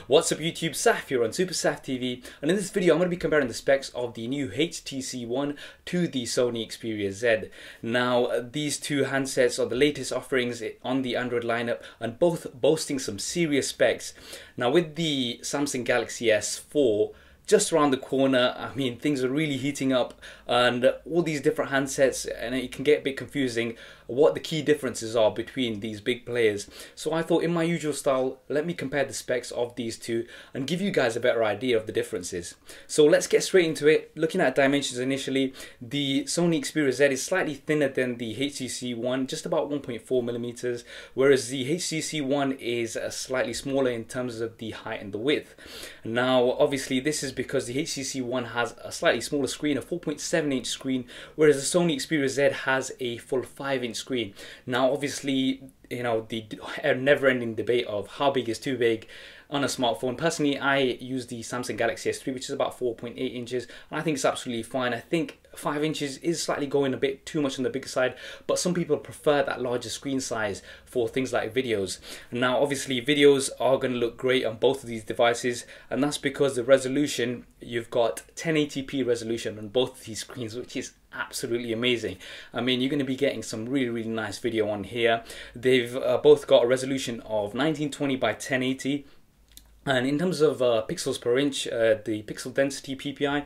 What's up YouTube, Saf here on Super Saf TV, and in this video I'm going to be comparing the specs of the new HTC One to the Sony Xperia Z. Now these two handsets are the latest offerings on the Android lineup and both boasting some serious specs. Now with the Samsung Galaxy S4 just around the corner, I mean things are really heating up and all these different handsets, and it can get a bit confusing what the key differences are between these big players. So I thought in my usual style, let me compare the specs of these two and give you guys a better idea of the differences. So let's get straight into it. Looking at dimensions initially, the Sony Xperia Z is slightly thinner than the HTC One, just about 1.4 millimeters, whereas the HTC One is slightly smaller in terms of the height and the width. Now obviously this is because the HTC One has a slightly smaller screen, a 4.7-inch screen, whereas the Sony Xperia Z has a full 5-inch screen. Now obviously, you know, the never-ending debate of how big is too big on a smartphone. Personally, I use the Samsung Galaxy S3, which is about 4.8 inches, and I think it's absolutely fine. I think 5 inches is slightly going a bit too much on the bigger side, but some people prefer that larger screen size for things like videos. Now obviously videos are going to look great on both of these devices, and that's because the resolution, you've got 1080p resolution on both of these screens, which is absolutely amazing. I mean, you're going to be getting some really nice video on here. They've both got a resolution of 1920 by 1080. And in terms of pixels per inch, the pixel density PPI,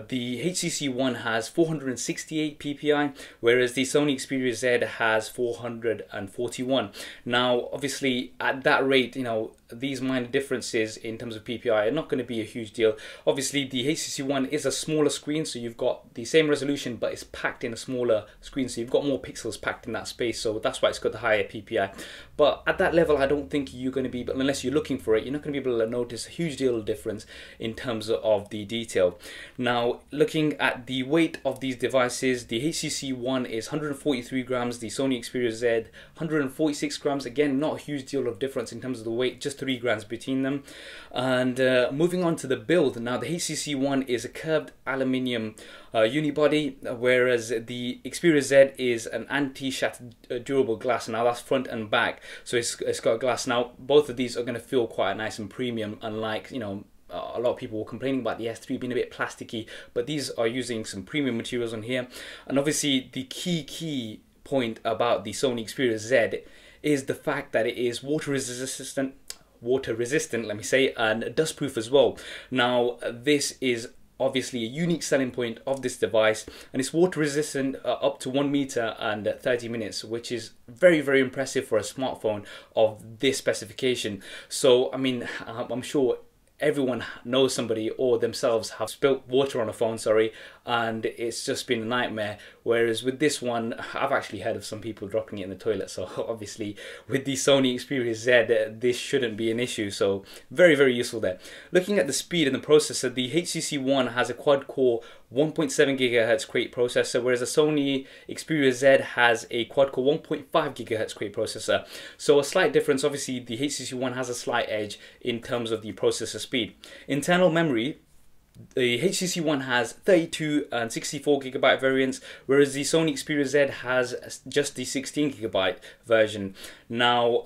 the HTC One has 468 PPI, whereas the Sony Xperia Z has 441. Now, obviously, at that rate, you know, these minor differences in terms of PPI are not going to be a huge deal. Obviously, the HTC One is a smaller screen, so you've got the same resolution, but it's packed in a smaller screen, so you've got more pixels packed in that space, so that's why it's got the higher PPI. But at that level, I don't think you're going to be, unless you're looking for it, you're not going to be able to notice a huge deal of difference in terms of the detail. Now, looking at the weight of these devices, the HTC One is 143 grams, the Sony Xperia Z 146 grams. Again, not a huge deal of difference in terms of the weight, just 3 grams between them. And moving on to the build, now the HTC One is a curved aluminium unibody, whereas the Xperia Z is an anti-shatter durable glass. Now that's front and back, so it's got glass. Now both of these are going to feel quite nice and premium, unlike, you know, a lot of people were complaining about the S3 being a bit plasticky, but these are using some premium materials on here. And obviously the key point about the Sony Xperia Z is the fact that it is water resistant, let me say, and dustproof as well. Now this is obviously a unique selling point of this device, and it's water resistant up to 1 meter and 30 minutes, which is very impressive for a smartphone of this specification. So I mean, I'm sure everyone knows somebody or themselves have spilt water on a phone, and it's just been a nightmare. Whereas with this one, I've actually heard of some people dropping it in the toilet, so obviously with the Sony Xperia Z, this shouldn't be an issue, so very useful there. Looking at the speed and the processor, the HTC One has a quad-core 1.7 GHz Quake processor, whereas the Sony Xperia Z has a quad-core 1.5 GHz Quake processor. So a slight difference. Obviously the HTC One has a slight edge in terms of the processor speed. Internal memory, the HTC One has 32 and 64 gigabyte variants, whereas the Sony Xperia Z has just the 16 gigabyte version. Now,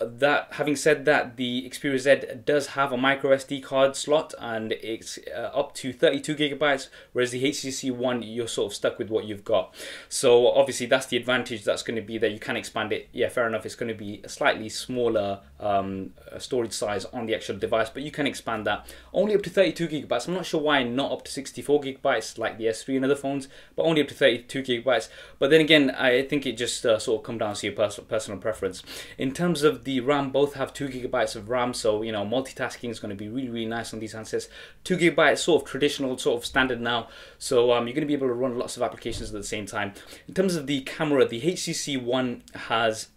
having said that, the Xperia Z does have a micro SD card slot, and it's up to 32 gigabytes, whereas the HTC One, you're sort of stuck with what you've got. So obviously that's the advantage that's going to be there. You can expand it. Yeah, fair enough. It's going to be a slightly smaller storage size on the actual device, but you can expand that only up to 32 gigabytes. I'm not sure why not up to 64 gigabytes like the S3 and other phones, but only up to 32 gigabytes. But then again, I think it just sort of come down to your personal preference. In terms of the RAM, both have 2 gigabytes of RAM, so you know, multitasking is going to be really nice on these handsets. 2 gigabytes, sort of traditional, sort of standard now, so you're going to be able to run lots of applications at the same time. In terms of the camera, the HTC One has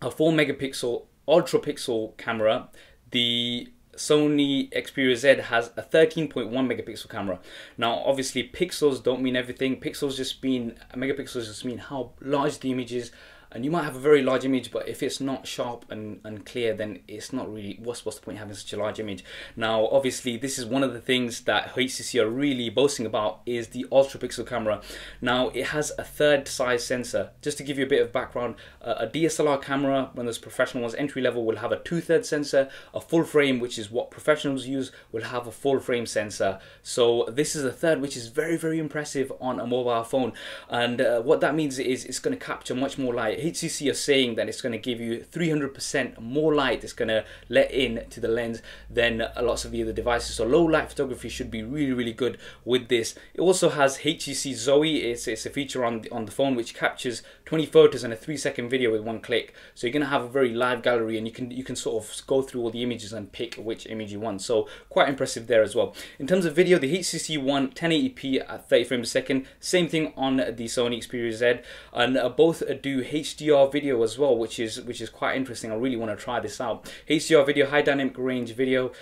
a 4 megapixel UltraPixel camera. The Sony Xperia Z has a 13.1 megapixel camera. Now obviously pixels don't mean everything. Megapixels just mean how large the image is and you might have a very large image, but if it's not sharp and clear, then it's not really, what's the point of having such a large image? Now obviously this is one of the things that HTC are really boasting about, is the UltraPixel camera. Now it has a third size sensor. Just to give you a bit of background, a DSLR camera, when those professional ones, entry level, will have a 2/3 sensor. A full frame, which is what professionals use, will have a full frame sensor. So this is a third, which is very impressive on a mobile phone. And what that means is it's going to capture much more light. HTC are saying that it's going to give you 300% more light it's going to let in to the lens than lots of the other devices. So low light photography should be really good with this. It also has HTC Zoe. It's a feature on the phone which captures 20 photos and a 3-second video with one click. So you're going to have a very live gallery, and you can sort of go through all the images and pick which image you want. So quite impressive there as well. In terms of video, the HTC One 1080p at 30 frames a second. Same thing on the Sony Xperia Z, and both do HDR video as well, which is quite interesting. I really want to try this out. HDR video, high dynamic range video.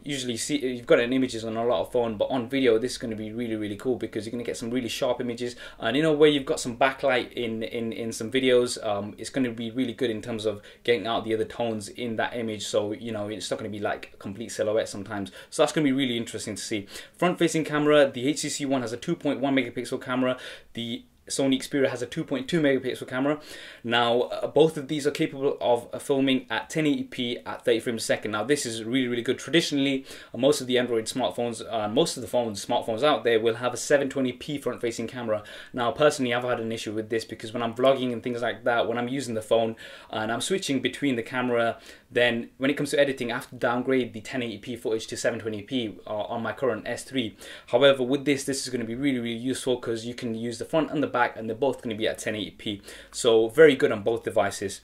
Usually see you've got an images on a lot of phone, but on video this is going to be really cool, because you're going to get some really sharp images, and you know, where you've got some backlight in some videos, it's going to be really good in terms of getting out the other tones in that image. So you know, it's not going to be like a complete silhouette sometimes. So that's going to be really interesting to see. Front facing camera, the HTC One has a 2.1 megapixel camera. The Sony Xperia has a 2.2 megapixel camera. Now both of these are capable of filming at 1080p at 30 frames a second. Now this is really good. Traditionally, most of the Android smartphones, most of the smartphones out there will have a 720p front facing camera. Now personally, I've had an issue with this, because when I'm vlogging and things like that, when I'm using the phone and I'm switching between the camera, then when it comes to editing, I have to downgrade the 1080p footage to 720p on my current S3. However, with this is going to be really useful, because you can use the front and the back, and they're both going to be at 1080p. So very good on both devices.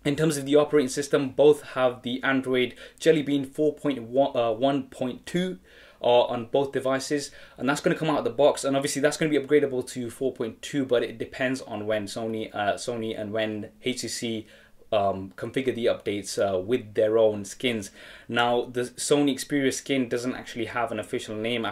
In terms of the operating system, both have the Android Jelly Bean 4.1.2 on both devices, and that's going to come out of the box, and obviously that's going to be upgradable to 4.2, but it depends on when Sony and when HTC configure the updates with their own skins. Now the Sony Xperia skin doesn't actually have an official name.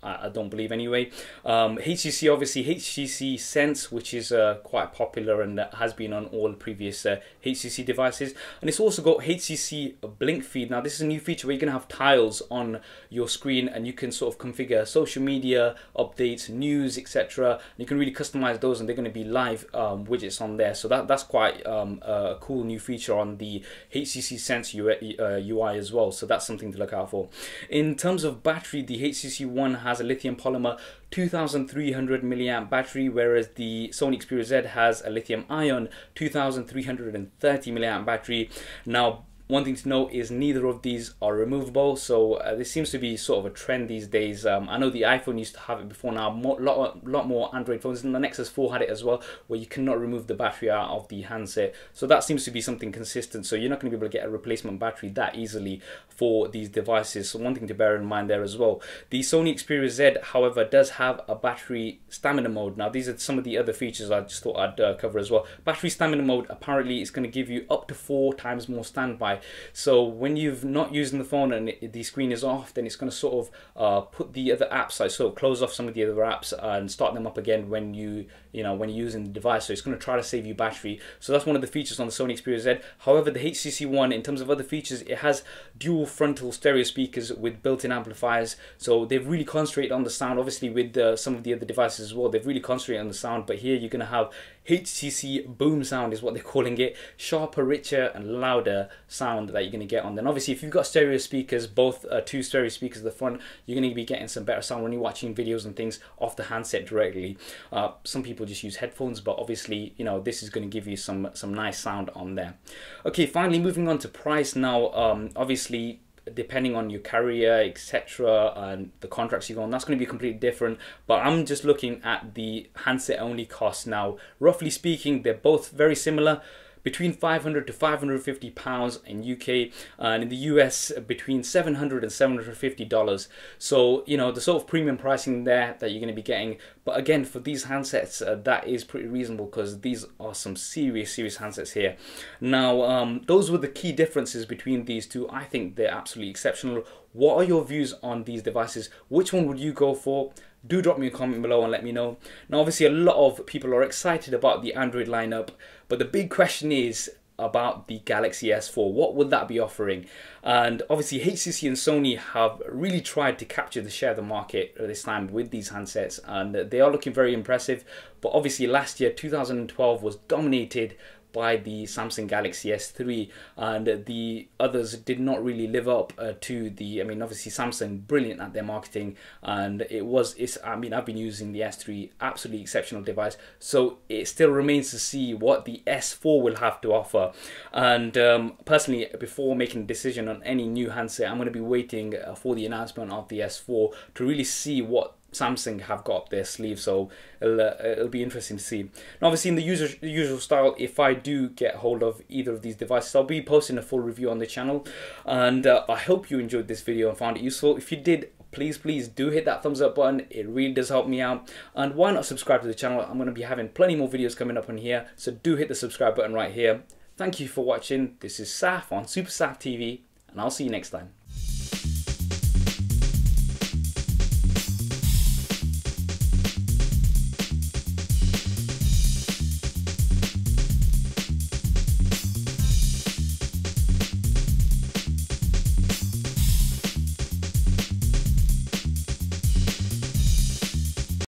I don't believe anyway. HTC, obviously HTC Sense, which is quite popular and has been on all previous HTC devices, and it's also got HTC BlinkFeed. Now this is a new feature where you're going to have tiles on your screen, and you can sort of configure social media updates, news, etc. You can really customize those, and they're going to be live widgets on there. So that's quite a cool new feature on the HTC Sense UI as well. So that's something to look out for. In terms of battery, the HTC One has a lithium polymer 2300 milliamp battery, whereas the Sony Xperia Z has a lithium ion 2330 milliamp battery. Now one thing to note is neither of these are removable, so this seems to be sort of a trend these days. I know the iPhone used to have it before now. Lot more Android phones, and the Nexus 4 had it as well, where you cannot remove the battery out of the handset. So that seems to be something consistent. So you're not going to be able to get a replacement battery that easily for these devices. So one thing to bear in mind there as well. The Sony Xperia Z, however, does have a battery stamina mode. Now these are some of the other features I just thought I'd cover as well. Battery stamina mode apparently is going to give you up to 4 times more standby. So when you've not using the phone and the screen is off, then it's going to sort of put the other apps, like sort of close off some of the other apps and start them up again when when you're using the device. So it's going to try to save you battery. So that's one of the features on the Sony Xperia Z. However, the HTC One, in terms of other features, it has dual frontal stereo speakers with built-in amplifiers. So they've really concentrated on the sound. Obviously with some of the other devices as well, they've really concentrated on the sound, but here you're going to have HTC boom sound is what they're calling it. Sharper, richer and louder sound that you're going to get on. Then obviously if you've got stereo speakers, both 2 stereo speakers at the front, you're going to be getting some better sound when you're watching videos and things off the handset directly. Some people just use headphones, but obviously this is going to give you some nice sound on there. Okay, finally moving on to price now. Obviously depending on your carrier, etc., and the contracts you go on, that's going to be completely different, but I'm just looking at the handset only costs now. Roughly speaking, they're both very similar, between £500 to £550 in UK, and in the US between $700 and $750. So the sort of premium pricing there that you're going to be getting. But again, for these handsets, that is pretty reasonable, because these are some serious handsets here. Now those were the key differences between these two. I think they're absolutely exceptional. What are your views on these devices? Which one would you go for? Do drop me a comment below and let me know. Now obviously a lot of people are excited about the Android lineup, But the big question is about the Galaxy S4. What will that be offering? And obviously HTC and Sony have really tried to capture the share of the market this time with these handsets, and they are looking very impressive. But obviously last year, 2012, was dominated by the Samsung Galaxy S3, and the others did not really live up to the, I mean, obviously Samsung, brilliant at their marketing, and I mean, I've been using the S3, absolutely exceptional device. So it still remains to see what the S4 will have to offer. And personally, before making a decision on any new handset, I'm going to be waiting for the announcement of the S4 to really see what Samsung have got up their sleeve. So it'll be interesting to see. Now obviously in the usual style, if I do get hold of either of these devices, I'll be posting a full review on the channel, and I hope you enjoyed this video and found it useful. If you did, please do hit that thumbs up button. It really does help me out. And why not subscribe to the channel? I'm going to be having plenty more videos coming up on here, so do hit the subscribe button right here. Thank you for watching. This is Saf on Super Saf TV, and I'll see you next time.